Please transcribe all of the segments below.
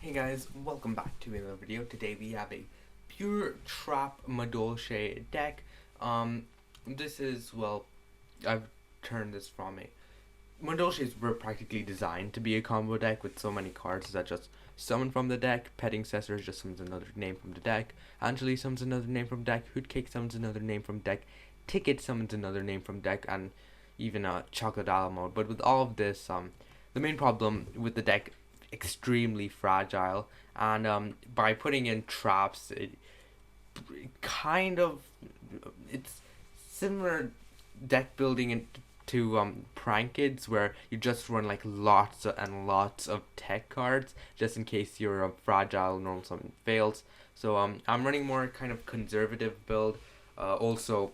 Hey guys, welcome back to another video. Today we have a pure trap Madolche deck. This is, well, I've turned this from a Madolches were practically designed to be a combo deck with so many cards that just summon from the deck. Petting Cessor just summons another name from the deck. Angeli summons another name from deck. Hootcake summons another name from deck. Ticket summons another name from deck, and even Chocolate Alamo. But with all of this, the main problem with the deck, extremely fragile, and by putting in traps, it kind of it's similar deck building to prank kids, where you just run like lots and lots of tech cards just in case your fragile normal summon fails. So I'm running more kind of conservative build. Also,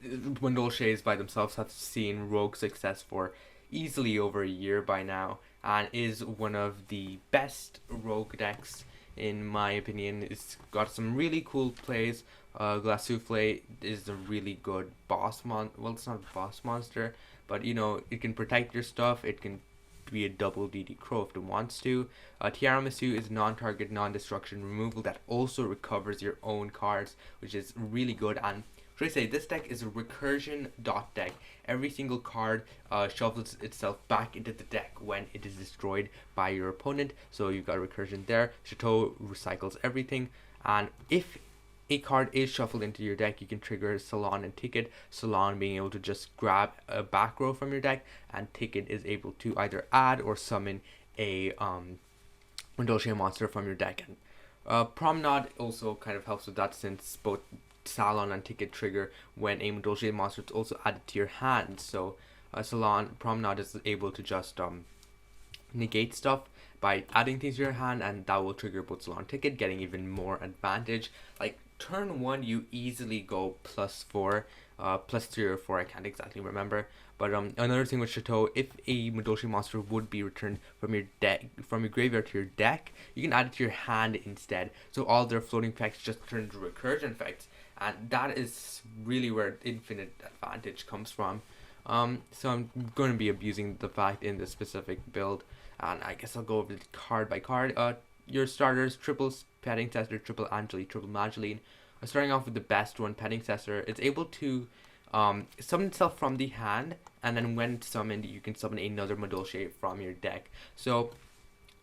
Madolches by themselves have seen rogue success for easily over a year by now, and is one of the best rogue decks in my opinion. It's got some really cool plays. Glass Souffle is a really good well, it's not a boss monster, but it can protect your stuff. It can be a double DD Crow if it wants to. Tiramisu is non-target, non-destruction removal that also recovers your own cards, which is really good. And should I say, this deck is a recursion dot deck. Every single card shuffles itself back into the deck when it is destroyed by your opponent. So you've got recursion there. Chateau recycles everything, and if a card is shuffled into your deck, you can trigger Salon and Ticket. Salon being able to just grab a back row from your deck, and Ticket is able to either add or summon a Madolche monster from your deck. And Promenade also kind of helps with that, since both Salon and Ticket trigger when a Madolche monster is also added to your hand. So Promenade is able to just negate stuff by adding things to your hand, and that will trigger both Salon and Ticket, getting even more advantage. Like turn 1, you easily go +4, +3 or 4, I can't exactly remember. But another thing with Chateau, if a Madolche monster would be returned from your graveyard to your deck, you can add it to your hand instead. So all their floating effects just turn to recursion effects, and that is really where infinite advantage comes from. So I'm going to be abusing the fact in this specific build, and I guess I'll go over it card by card. Your starters: triple Petting Cessor, triple Angeli, triple Mageline. Starting off with the best one, Petting Cessor. It's able to summon itself from the hand, and then when summoned, you can summon another Madolche from your deck. So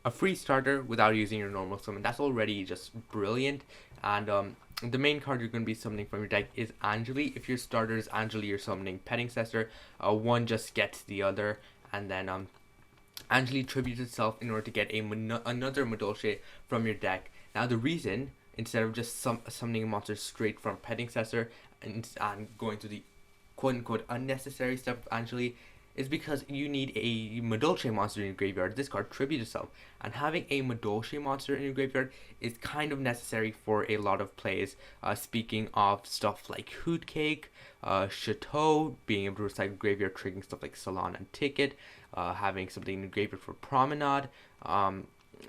a free starter without using your normal summon, that's already just brilliant. And the main card you're going to be summoning from your deck is Angeli. If your starter is Angeli, you're summoning Petting Cessor. One just gets the other, and then Angeli tributes itself in order to get another Madolche from your deck. Now the reason, instead of just summoning a monster straight from Petting Cessor and going to the quote-unquote unnecessary step of Angeli, is because you need a Madolche monster in your graveyard. This card tributes itself, and having a Madolche monster in your graveyard is kind of necessary for a lot of plays. Speaking of stuff like Hootcake, Chateau, being able to recycle graveyard, triggering stuff like Salon and Ticket, having something in the graveyard for Promenade.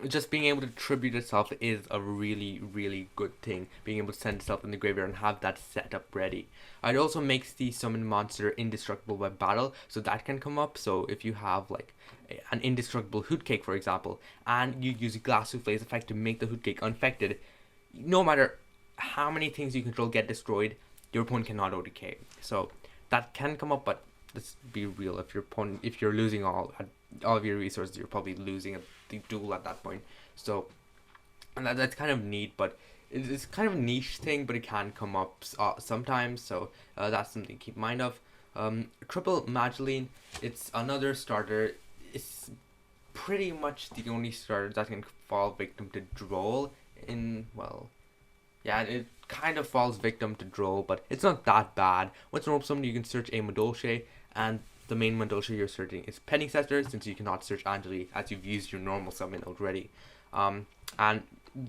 Just being able to tribute itself is a really, really good thing. Being able to send itself in the graveyard and have that setup ready. It also makes the summoned monster indestructible by battle, so that can come up. So if you have like an indestructible Hootcake, for example, and you use a Glass Souffle's effect to make the Hootcake unaffected, no matter how many things you control get destroyed, your opponent cannot OTK. So that can come up, but let's be real. If you're losing all of your resources, you're probably losing the duel at that point. So, and that's kind of neat, but it's kind of a niche thing, but it can come up sometimes. So that's something to keep in mind of. Triple Mageline, it's another starter. It's pretty much the only starter that can fall victim to Droll it kind of falls victim to Droll, but it's not that bad. Once in somebody, you can search a Madolche, and the main Madolche you're searching is Petting Cessor, since you cannot search Angeli as you've used your normal summon already. And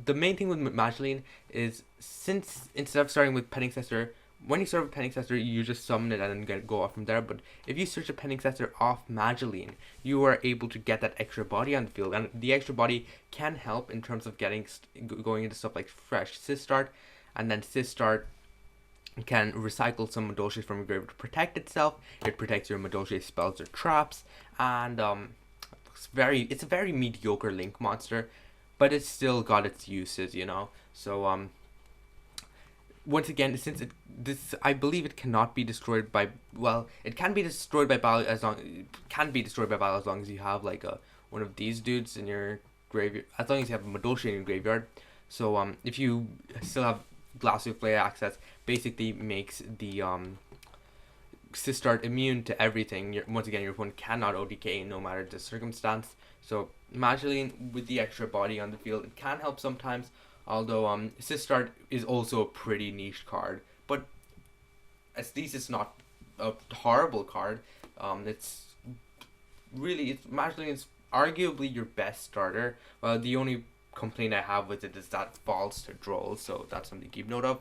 the main thing with Mageline is, since instead of starting with Petting Cessor, when you start with Petting Cessor, you just summon it and then go off from there. But if you search a Petting Cessor off Mageline, you are able to get that extra body on the field, and the extra body can help in terms of going into stuff like fresh Sistart, and then Sistart can recycle some Madolche from your graveyard to protect itself. It protects your Madolche spells or traps, and it's a very mediocre link monster. but it's still got its uses, So once again, since this, I believe it cannot be destroyed by, well, it can be destroyed by battle as long, it can be destroyed by battle as long as you have like one of these dudes in your graveyard, as long as you have a Madolche in your graveyard. So if you still have Glass Souffle access, basically makes the Sistart immune to everything. Once again, your opponent cannot OTK no matter the circumstance. So Magically, with the extra body on the field, it can help sometimes. Although Sistart is also a pretty niche card, but at least it's not a horrible card. It's Magically it's arguably your best starter. The only complaint I have with it is that it falls to Droll, so that's something to keep note of.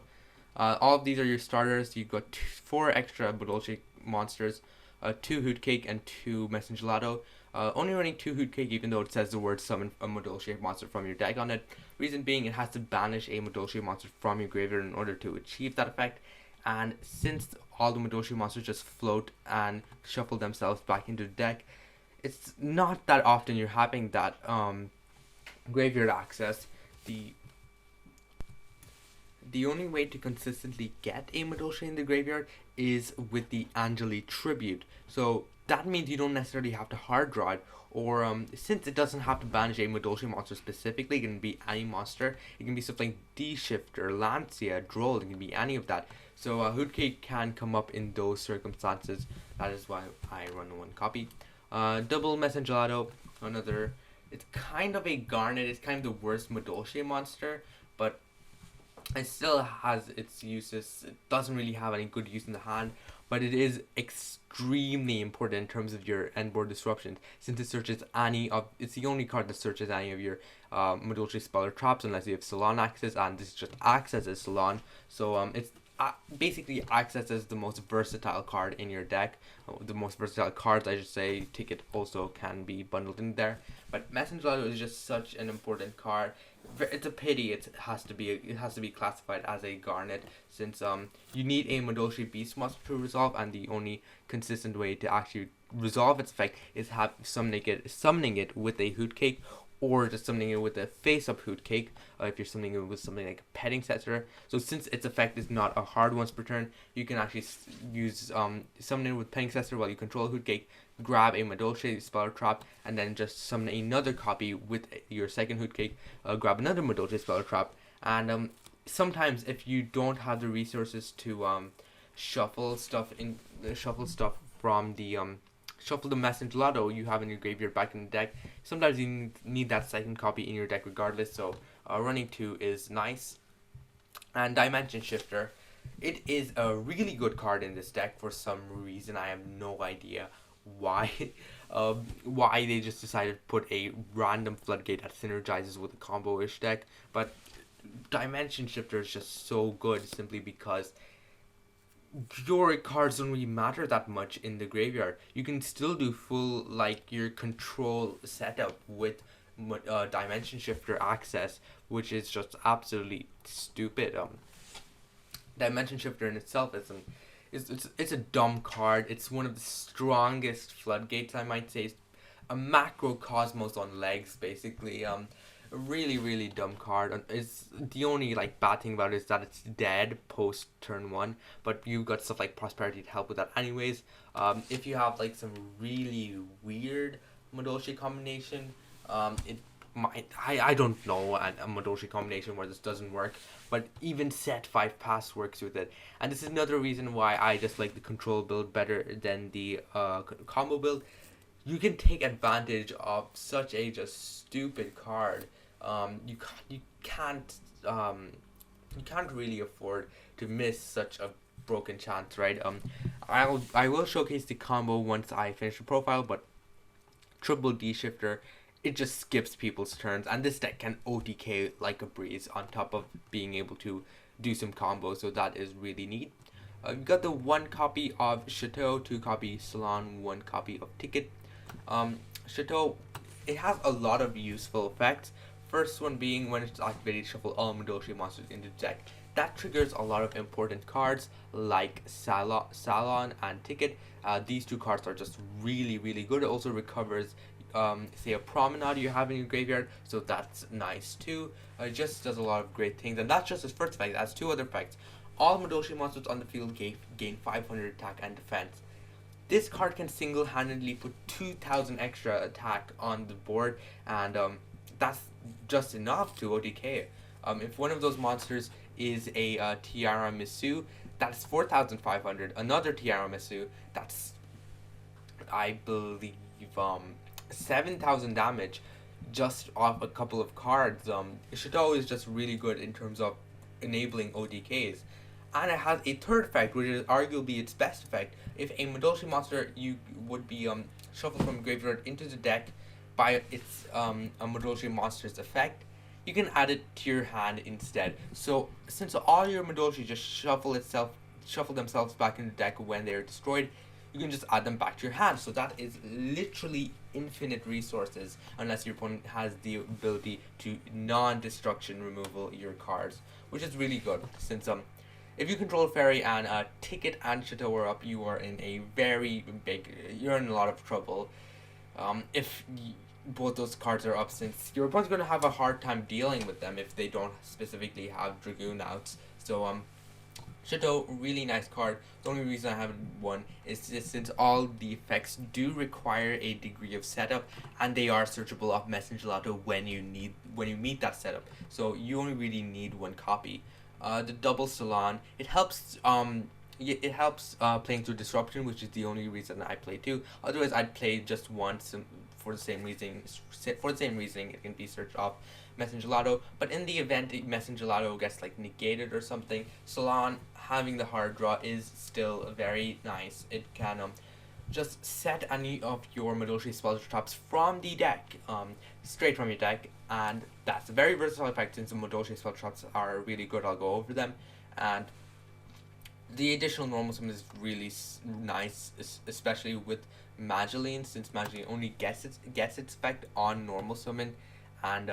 All of these are your starters. You've got 4 extra Madolche monsters, 2 Hootcake and 2 Messengelado. Only running 2 Hootcake even though it says the word summon a Madolche monster from your deck on it. Reason being, it has to banish a Madolche monster from your graveyard in order to achieve that effect. And since all the Madolche monsters just float and shuffle themselves back into the deck, it's not that often you're having that graveyard access. The only way to consistently get a Madolche in the graveyard is with the Angeli Tribute. So that means you don't necessarily have to hard draw it, or since it doesn't have to banish a Madolche monster specifically, it can be any monster. It can be something like D-Shifter, Lancia, Droll, it can be any of that. So Hootcake can come up in those circumstances. That is why I run 1 copy. Double Messengelado, another. It's kind of a Garnet. It's kind of the worst Madolche monster, but it still has its uses. It doesn't really have any good use in the hand, but it is extremely important in terms of your endboard disruptions, since it searches it's the only card that searches any of your Madolche spell or traps unless you have Salon access, and this just accesses Salon. So it's basically accesses the most versatile card in your deck. The most versatile cards, I should say. Ticket also can be bundled in there, but Messengelado is just such an important card. It's a pity it has to be classified as a Garnet, since you need a Madolche Beast monster to resolve, and the only consistent way to actually resolve its effect is summoning it with a Hootcake, or just summoning it with a face-up Hootcake, if you're summoning it with something like a Petting Setter. So since its effect is not a hard once per turn, you can actually use summoning it with Petting Setter while you control Hootcake, grab a Madolche spell or trap, and then just summon another copy with your second Hootcake, grab another Madolche spell or trap, and sometimes if you don't have the resources to shuffle stuff from the shuffle the Messengelado you have in your graveyard back in the deck, sometimes you need that second copy in your deck regardless. So running 2 is nice. And Dimension Shifter, it is a really good card in this deck for some reason. I have no idea why they just decided to put a random floodgate that synergizes with a combo-ish deck, but Dimension Shifter is just so good simply because your cards don't really matter that much in the graveyard. You can still do full your control setup with Dimension Shifter access, which is just absolutely stupid. Dimension Shifter in itself it's a dumb card. It's one of the strongest floodgates, I might say. It's a macrocosmos on legs, basically. A really dumb card. It's the only bad thing about it is that it's dead post turn 1, but you've got stuff like Prosperity to help with that anyways. If you have some really weird Madolche combination, it might, I don't know a Madolche combination where this doesn't work, but even set 5 pass works with it. And this is another reason why I just like the control build better than the combo build. You can take advantage of such a just stupid card. You can't really afford to miss such a broken chance, right? I will showcase the combo once I finish the profile, but triple D Shifter, it just skips people's turns, and this deck can OTK like a breeze on top of being able to do some combos, so that is really neat. You got the 1 copy of Chateau, 2 copy Salon, 1 copy of Ticket. Chateau, it has a lot of useful effects. First one being when it's activated, shuffle all Madolche monsters into the deck. That triggers a lot of important cards like Salon and Ticket. These 2 cards are just really good. It also recovers say a promenade you have in your graveyard, so that's nice too. It just does a lot of great things, and that's just his first effect. It has two other effects. All Madolche monsters on the field gain 500 attack and defense. This card can single-handedly put 2,000 extra attack on the board, and that's just enough to OTK. If one of those monsters is a Tiramisu, that's 4,500. Another Tiramisu, that's, I believe, 7,000 damage just off a couple of cards. Shadow is just really good in terms of enabling OTKs. And it has a third effect, which is arguably its best effect. If a Madolche monster you would be shuffled from graveyard into the deck by its a Madolche monster's effect, you can add it to your hand instead. So since all your Madolche just shuffle themselves back in the deck when they're destroyed, you can just add them back to your hand. So that is literally infinite resources, unless your opponent has the ability to non-destruction removal your cards, which is really good. Since if you control Fairy and Ticket and Chateau are up, you are in a you're in a lot of trouble. If both those cards are up, since your opponent's going to have a hard time dealing with them if they don't specifically have Dragoon outs. So Chateau, really nice card. The only reason I haven't won is just since all the effects do require a degree of setup, and they are searchable off Messenger Lotto when you meet that setup. So you only really need one copy. The double Salon, it helps playing through Disruption, which is the only reason I play two. Otherwise, I'd play just once for the same reasoning. It can be searched off Messenger Lotto. But in the event Messenger Lotto gets like negated or something, Salon having the hard draw is still very nice. It can just set any of your Madolche spell traps from the deck, straight from your deck, and that's a very versatile effect since the Madolche spell traps are really good. I'll go over them, and the additional normal summon is really nice, especially with Madolche, since Madolche only gets its effect on normal summon, and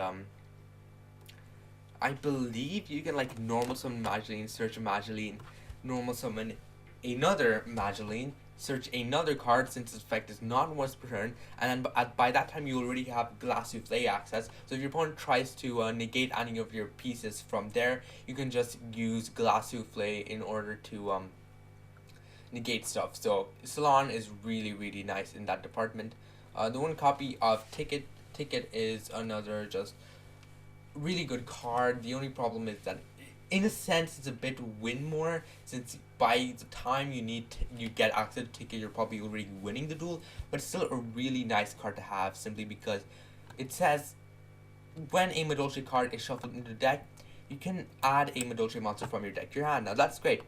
I believe you can like normal summon Madolche, search a Madolche, normal summon another Madolche, search another card since its effect is not once per turn, and then by that time you already have Glass Souffle access. So if your opponent tries to negate any of your pieces from there, you can just use Glass Souffle in order to negate stuff. So Salon is really nice in that department. The one copy of Ticket is another just really good card. The only problem is that in a sense it's a bit win more, since by the time you get access to Ticket, you're probably already winning the duel, but it's still a really nice card to have, simply because it says when a Madolche card is shuffled into the deck, you can add a Madolche monster from your deck to your hand. Now that's great,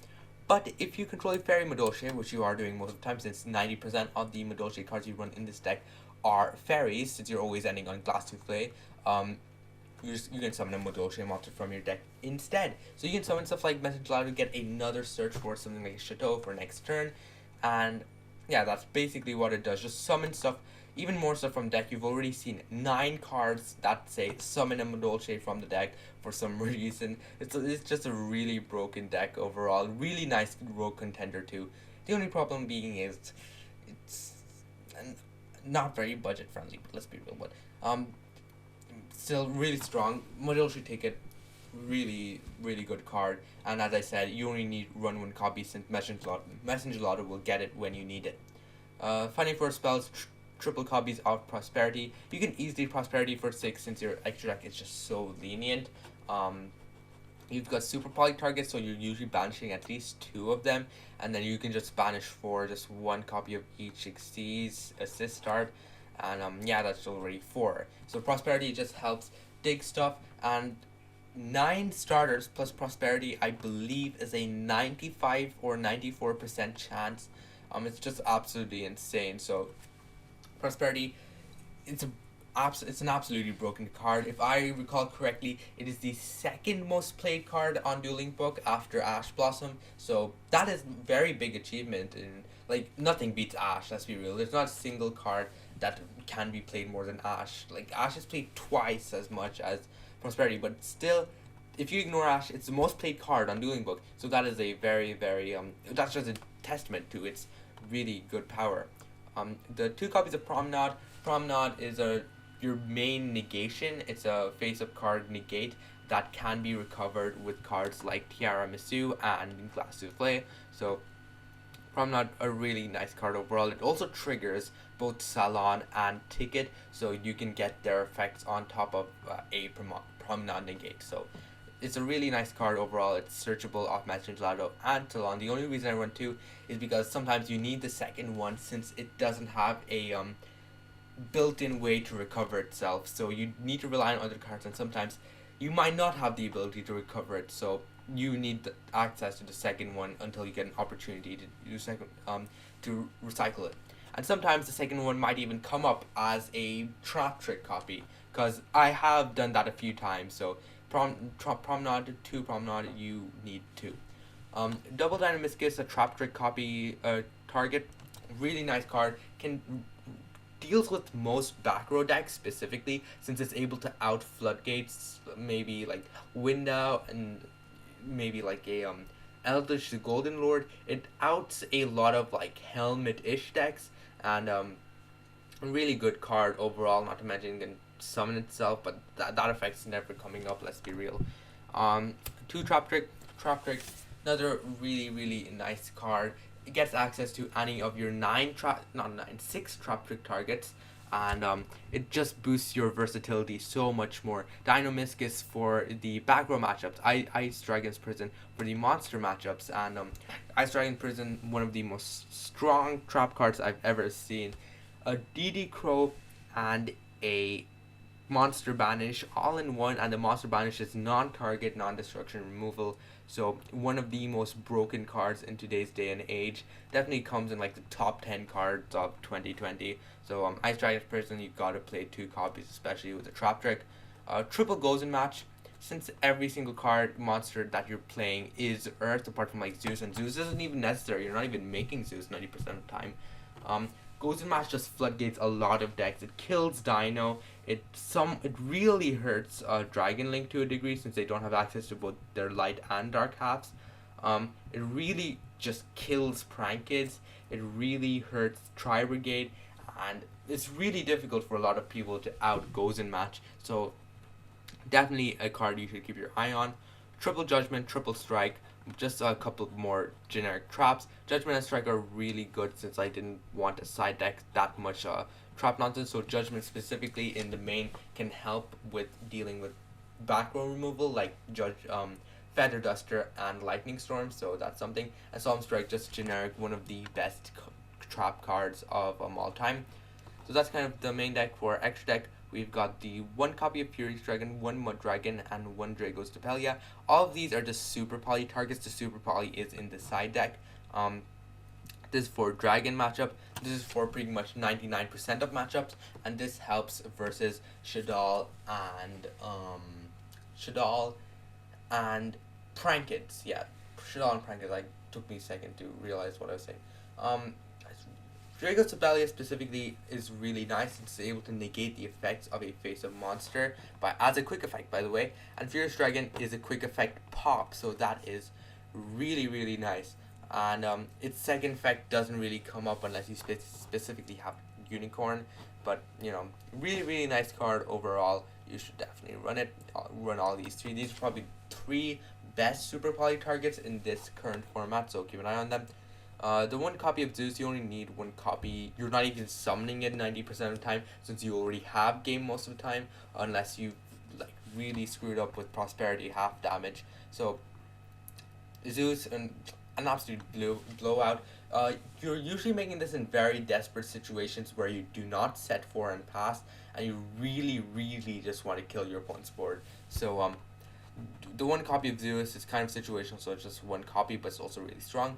but if you control a Fairy Madolche, which you are doing most of the time since 90% of the Madolche cards you run in this deck are fairies, since you're always ending on Glass Souffle, you can summon a Madolche monster from your deck instead. So you can summon stuff like Messenger Lotto to get another search for something like Chateau for next turn, and yeah, that's basically what it does. Just summon stuff, even more stuff from deck. You've already seen 9 cards that say summon a Madolche from the deck for some reason. It's just a really broken deck overall. Really nice rogue contender too. The only problem being is it's not very budget friendly, but let's be real. But still really strong. Madolche Ticket, really good card, and as I said, you only need run one copy since Messenger Lotto will get it when you need it. Finding for spells, triple copies of Prosperity. You can easily Prosperity for 6 since your extra deck is just so lenient. You've got super poly targets, so you're usually banishing at least 2 of them, and then you can just banish for just 1 copy of each Xyz assist start, and yeah, that's already 4. So Prosperity just helps dig stuff, and 9 starters plus Prosperity, I believe, is a 95 or 94% chance. It's just absolutely insane. So Prosperity, it's an absolutely broken card. If I recall correctly, it is the 2nd most played card on Dueling Book after Ash Blossom. So that is very big achievement, and like nothing beats Ash, let's be real. There's not a single card that can be played more than Ash. Like Ash is played twice as much as Prosperity, but still, if you ignore Ash, it's the most played card on Dueling Book. So that is a very that's just a testament to its really good power. The 2 copies of Promenade, Promenade is your main negation. It's a face-up card negate that can be recovered with cards like Tiramisu and Glace Souffle. So Promenade, a really nice card overall. It also triggers both Salon and Ticket, so you can get their effects on top of a Promenade negate. So it's a really nice card overall. It's searchable off Magic Gelato and Salon. The only reason I run two is because sometimes you need the second one since it doesn't have a built-in way to recover itself. So you need to rely on other cards, and sometimes you might not have the ability to recover it. So you need access to the second one until you get an opportunity to recycle it. And sometimes the second one might even come up as a trap trick copy, because I have done that a few times. So Promenade, two Promenade, you need two. Double Dynamiscus, a trap trick copy target, really nice card. Deals with most back row decks specifically, since it's able to out floodgates, maybe like Window and maybe like a Eldritch the Golden Lord. It outs a lot of like Helmet-ish decks, and a really good card overall, not to mention it can summon itself, but that effect's never coming up, let's be real. Two Trap Trick, another really nice card. It gets access to any of your six Trap Trick targets, and it just boosts your versatility so much more. Dynamiscus for the back row matchups, Ice Dragon's Prison for the monster matchups, and Ice Dragon Prison, one of the most strong trap cards I've ever seen. A DD Crow and a Monster Banish all in one, and the Monster Banish is non-target, non-destruction removal. So one of the most broken cards in today's day and age. Definitely comes in like the top 10 cards of 2020. So Ice Dragon's Prison, you've got to play two copies, especially with a trap trick. Triple Gozen Match. Since every single card monster that you're playing is Earth, apart from like Zeus, and Zeus isn't even necessary. You're not even making Zeus 90% of the time. Gozen Match just floodgates a lot of decks. It kills Dino. It really hurts Dragon Link to a degree, since they don't have access to both their light and dark halves. It really just kills Prank Kids. It really hurts Tri Brigade, and it's really difficult for a lot of people to out Gozen Match. So definitely a card you should keep your eye on. Triple Judgment, Triple Strike, just a couple more generic traps. Judgment and Strike are really good, since I didn't want to side deck that much trap nonsense. So Judgment specifically in the main can help with dealing with back row removal, like Feather Duster and Lightning Storm, so that's something. And Solemn Strike, just generic, one of the best trap cards of all time. So that's kind of the main deck. For extra deck, we've got the one copy of Furious Dragon, one Mud Dragon, and one Drago's Stapelia. All of these are just Super Poly targets. The Super Poly is in the side deck. This is for Dragon matchup. This is for pretty much 99% of matchups, and this helps versus Shaddoll and Prankids. Yeah, Shaddoll and Prankids. Like, took me a second to realize what I was saying. Drago's Stapelia specifically is really nice. It's able to negate the effects of a face-up monster as a quick effect, by the way. And Furious Dragon is a quick effect pop, so that is really nice. And its second effect doesn't really come up unless you specifically have Unicorn. But, you know, really nice card overall. You should definitely run it. Run all these three. These are probably three best Super Poly targets in this current format, so keep an eye on them. The one copy of Zeus, you only need one copy. You're not even summoning it 90% of the time, since you already have game most of the time, unless you like really screwed up with Prosperity half damage. So Zeus, an absolute blowout. You're usually making this in very desperate situations where you do not set for and pass, and you really just want to kill your opponent's board. So the one copy of Zeus is kind of situational, so it's just one copy, but it's also really strong.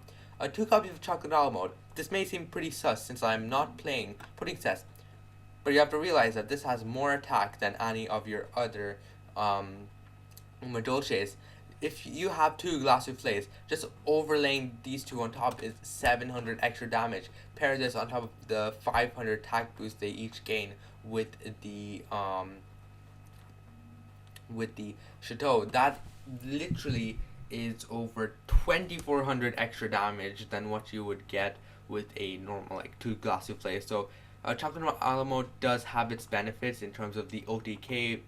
Two copies of Chocolate Mode. This may seem pretty sus since I'm not playing Pudding Cess, but you have to realize that this has more attack than any of your other Madolches. If you have two Glace Souffles, just overlaying these two on top is 700 extra damage. Pair this on top of the 500 attack boost they each gain with the Chateau. That literally is over 2400 extra damage than what you would get with a normal like two Glace Souffles. So Chocolate Alamo does have its benefits in terms of the OTK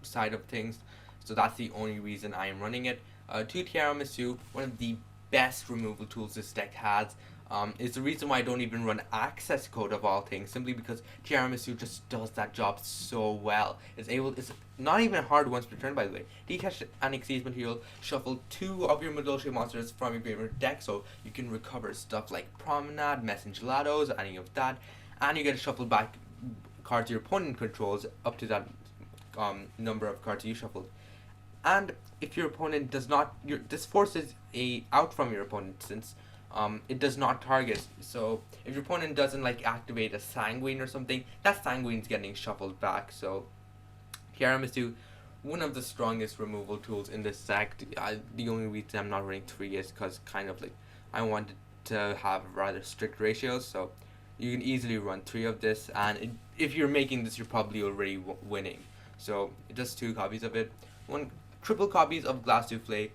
side of things, so that's the only reason I am running it. Two Tiramisu, one of the best removal tools this deck has. Is the reason why I don't even run access code of all things, simply because Tiramisu just does that job so well. It's not even hard once per turn, by the way. Detach an Xyz material, shuffle 2 of your Madolche monsters from your graveyard deck, so you can recover stuff like Promenade, Messengelados, any of that, and you get to shuffle back cards your opponent controls up to that number of cards you shuffled. And if your opponent does not, this forces a out from your opponent, since it does not target. So if your opponent doesn't like activate a Sanguine or something, that Sanguine's getting shuffled back. So Tiramisu, one of the strongest removal tools in this deck. The only reason I'm not running 3 is because kind of like I wanted to have rather strict ratios. So you can easily run 3 of this, and if you're making this, you're probably already winning. So just 2 copies of it. Triple copies of Glass Souffle.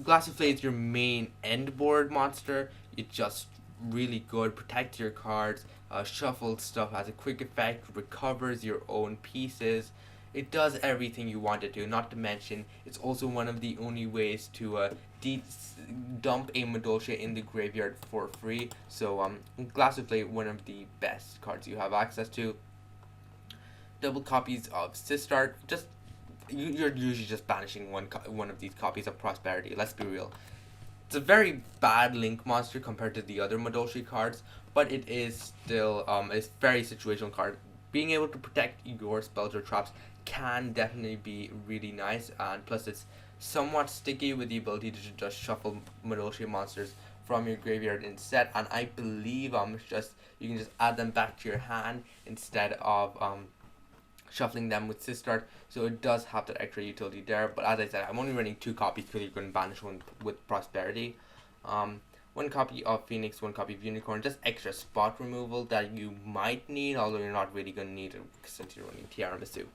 Glass Souffle is your main end board monster. It's just really good. Protects your cards. Shuffled stuff has a quick effect. Recovers your own pieces. It does everything you want it to. Not to mention, it's also one of the only ways to dump a Madolche in the graveyard for free. So Glass Souffle, one of the best cards you have access to. Double copies of Sistart. Just you're usually just banishing one of these copies of Prosperity. Let's be real. It's a very bad link monster compared to the other Madolche cards, but it is still a very situational card. Being able to protect your spells or traps can definitely be really nice, and plus it's somewhat sticky with the ability to just shuffle Madolche monsters from your graveyard instead, and I believe you can just add them back to your hand instead of shuffling them with Sistart, so it does have that extra utility there. But as I said, I'm only running 2 copies because you're going to banish one with Prosperity. 1 copy of Phoenix, 1 copy of Unicorn, just extra spot removal that you might need, although you're not really going to need it since you're running Tiramisu.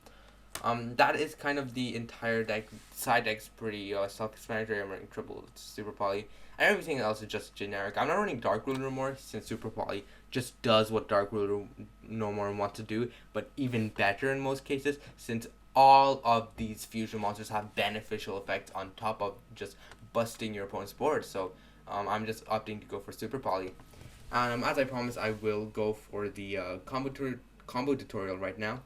That is kind of the entire deck. Side deck's pretty self-explanatory. I'm running triple Super Poly, and everything else is just generic. I'm not running Dark Ruler more since Super Poly just does what Dark Ruler no more wants to do, but even better in most cases, since all of these fusion monsters have beneficial effects on top of just busting your opponent's board. So I'm just opting to go for Super Poly. And as I promised, I will go for the combo tutorial right now.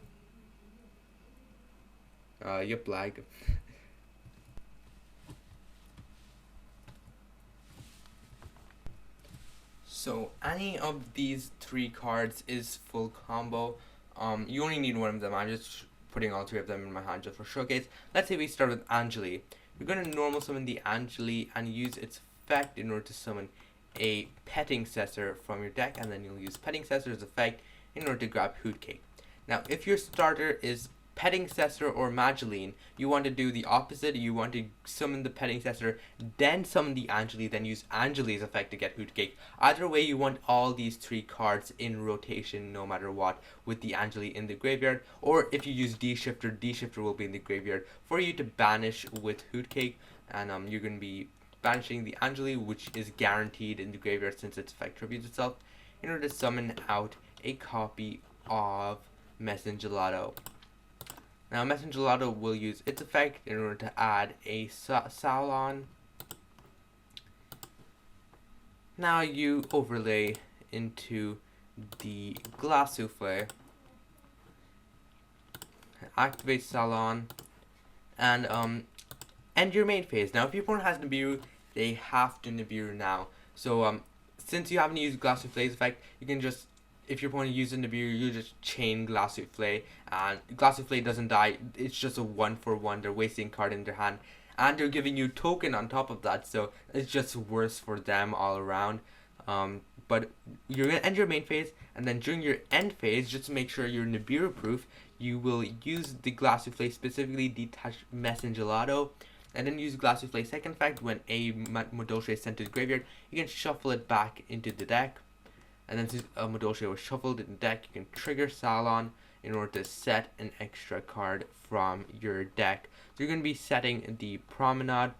Yep, lag. So any of these 3 cards is full combo. You only need one of them. I'm just putting all 3 of them in my hand just for showcase. Let's say we start with Angeli. You're going to normal summon the Angeli and use its effect in order to summon a Petting Cessor from your deck, and then you'll use Petting Cessor's effect in order to grab Hoot Cake. Now, if your starter is Petting Cessor or Mageline, you want to do the opposite. You want to summon the Petting Cessor, then summon the Angeli, then use Angeli's effect to get Hoot Cake. Either way, you want all these 3 cards in rotation no matter what, with the Angeli in the graveyard. Or if you use D-Shifter, D-Shifter will be in the graveyard for you to banish with Hoot Cake. And you're going to be banishing the Angeli, which is guaranteed in the graveyard since its effect tributes itself, in order to summon out a copy of Messengelado. Now, Messengelato will use its effect in order to add a Salon. Now you overlay into the Glass Souffle, activate Salon, and end your main phase. Now, if your opponent has Nibiru, they have to Nibiru now. So since you haven't used Glass Souffle's effect, you can just, if your opponent uses Nibiru, you just chain Glass Souffle, and Glass Souffle doesn't die. It's just a 1-for-1. They're wasting a card in their hand, and they're giving you token on top of that, so it's just worse for them all around. But you're going to end your main phase, and then during your end phase, just to make sure you're Nibiru proof, you will use the Glass Souffle, specifically detach Messengelato, and then use Glass Souffle's second effect. When a Madolche is sent to the graveyard, you can shuffle it back into the deck. And then since a Madolche was shuffled in the deck, you can trigger Salon in order to set an extra card from your deck. So you're going to be setting the Promenade.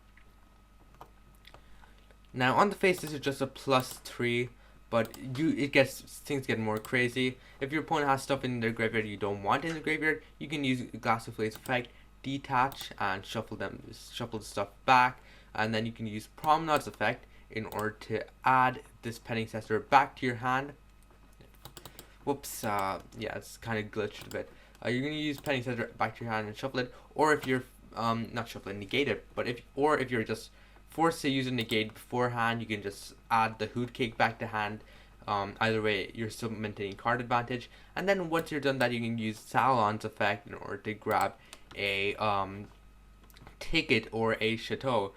Now on the face, this is just a +3, but things get more crazy. If your opponent has stuff in their graveyard you don't want in the graveyard, you can use Glass of Flames effect, detach, and shuffle the stuff back, and then you can use Promenade's effect in order to add this Petting Cestor back to your hand. Whoops, yeah, it's kind of glitched a bit. You're gonna use Petting Cestor back to your hand and shuffle it, or if you're not shuffle it, negate it. But if you're just forced to use a negate beforehand, you can just add the Hoot Cake back to hand. Either way, you're still maintaining card advantage. And then once you're done that, you can use Salon's effect in order to grab a ticket or a chateau.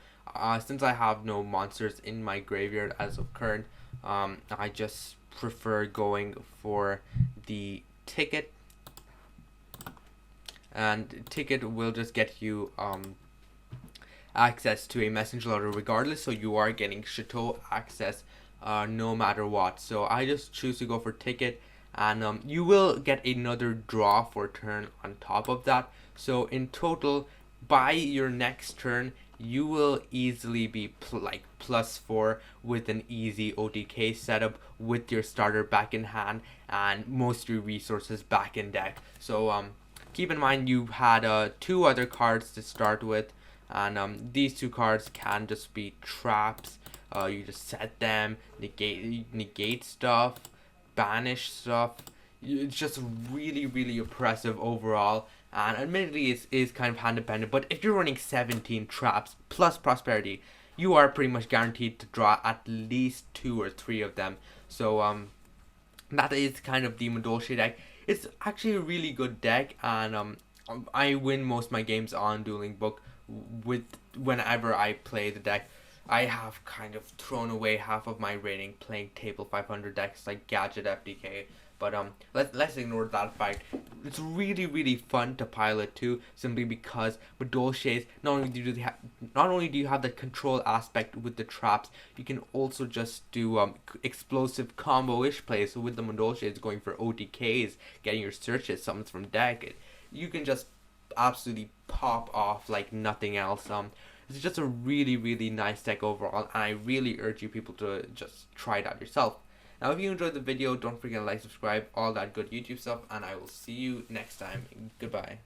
Since I have no monsters in my graveyard as of current, I just prefer going for the ticket, and ticket will just get you access to a messenger letter regardless, so you are getting chateau access no matter what. So I just choose to go for ticket, and you will get another draw for turn on top of that. So in total, by your next turn, you will easily be like +4 with an easy OTK setup with your starter back in hand and most of your resources back in deck. So keep in mind you had 2 other cards to start with, and these 2 cards can just be traps. You just set them, negate stuff, banish stuff. It's just really oppressive overall, and admittedly it is kind of hand dependent, but if you're running 17 traps plus prosperity, you are pretty much guaranteed to draw at least 2 or 3 of them. So that is kind of the Madolche deck. It's actually a really good deck, and I win most of my games on Dueling Book with whenever I play the deck. I have kind of thrown away half of my rating playing table 500 decks like Gadget FDK, but let's ignore that fact. It's really fun to pilot too, simply because Madolche's not only do you have the control aspect with the traps, you can also just do explosive combo-ish plays. So with the Madolche's going for OTKs, getting your searches, summons from deck, you can just absolutely pop off like nothing else. It's just a really nice deck overall, and I really urge you people to just try it out yourself. Now if you enjoyed the video, don't forget to like, subscribe, all that good YouTube stuff, and I will see you next time. Goodbye.